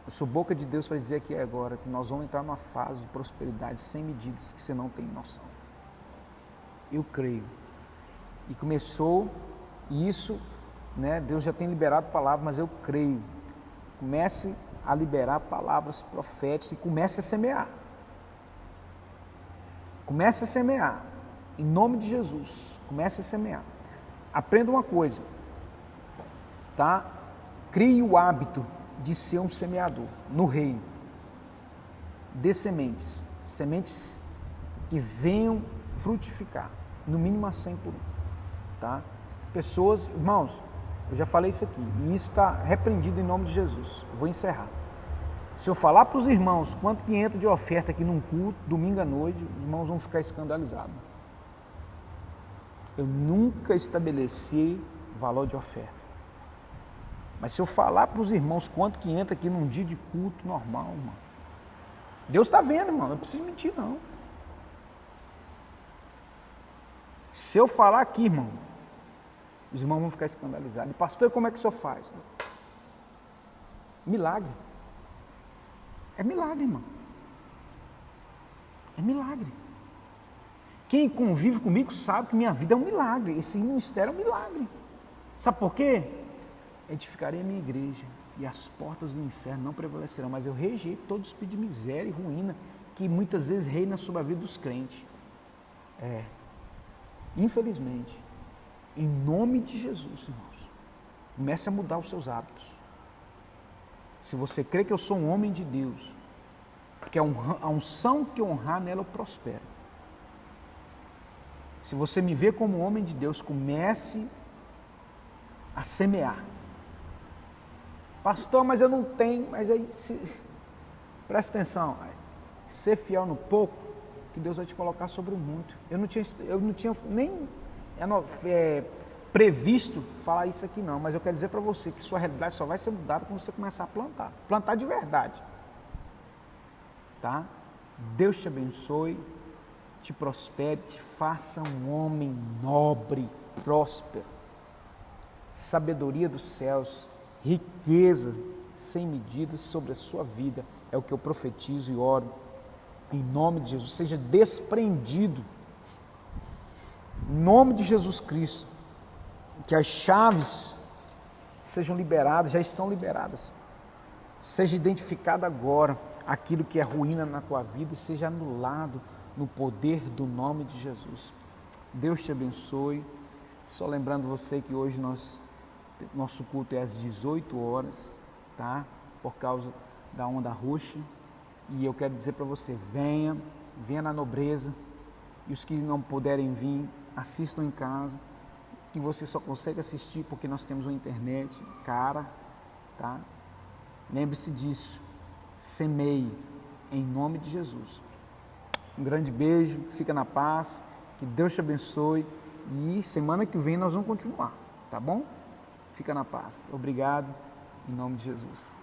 Eu sou boca de Deus para dizer aqui agora que nós vamos entrar numa fase de prosperidade sem medidas que você não tem noção. Eu creio. E começou isso, né? Deus já tem liberado palavras, mas eu creio. Comece a liberar palavras proféticas e comece a semear. Comece a semear. Em nome de Jesus, comece a semear. Aprenda uma coisa, tá? Crie o hábito de ser um semeador no reino. Dê sementes, sementes que venham frutificar, no mínimo a 100 por 1, tá? Pessoas, irmãos, eu já falei isso aqui, e isso está repreendido em nome de Jesus. Eu vou encerrar. Se eu falar para os irmãos quanto que entra de oferta aqui num culto, domingo à noite, os irmãos vão ficar escandalizados. Eu nunca estabeleci valor de oferta. Mas se eu falar para os irmãos quanto que entra aqui num dia de culto normal, irmão, Deus está vendo, irmão, não preciso mentir, não. Se eu falar aqui, irmão, os irmãos vão ficar escandalizados. E pastor, como é que o senhor faz? Milagre. É milagre, irmão. É milagre. Quem convive comigo sabe que minha vida é um milagre. Esse ministério é um milagre. Sabe por quê? Edificarei a minha igreja e as portas do inferno não prevalecerão. Mas eu rejeito todo espírito de miséria e ruína que muitas vezes reina sobre a vida dos crentes. Infelizmente. Em nome de Jesus, irmãos. Comece a mudar os seus hábitos. Se você crê que eu sou um homem de Deus, porque a unção que honrar nela eu prospero. Se você me vê como homem de Deus, comece a semear. Pastor, mas eu não tenho. Mas aí, presta atenção. Ser fiel no pouco, que Deus vai te colocar sobre o muito. Eu não tinha nem previsto falar isso aqui não, mas eu quero dizer para você que sua realidade só vai ser mudada quando você começar a plantar. Plantar de verdade. Tá? Deus te abençoe, te prospere, te faça um homem nobre, próspero. Sabedoria dos céus, riqueza sem medidas sobre a sua vida. É o que eu profetizo e oro. Em nome de Jesus, seja desprendido. Em nome de Jesus Cristo. Que as chaves sejam liberadas, já estão liberadas. Seja identificado agora aquilo que é ruína na tua vida e seja anulado no poder do nome de Jesus. Deus te abençoe. Só lembrando você que hoje nosso culto é às 18 horas, tá? Por causa da onda roxa. E eu quero dizer para você, venha na nobreza. E os que não puderem vir, assistam em casa. Que você só consegue assistir porque nós temos uma internet cara, tá? Lembre-se disso. Semeie em nome de Jesus. Um grande beijo, fica na paz, que Deus te abençoe e semana que vem nós vamos continuar, tá bom? Fica na paz. Obrigado, em nome de Jesus.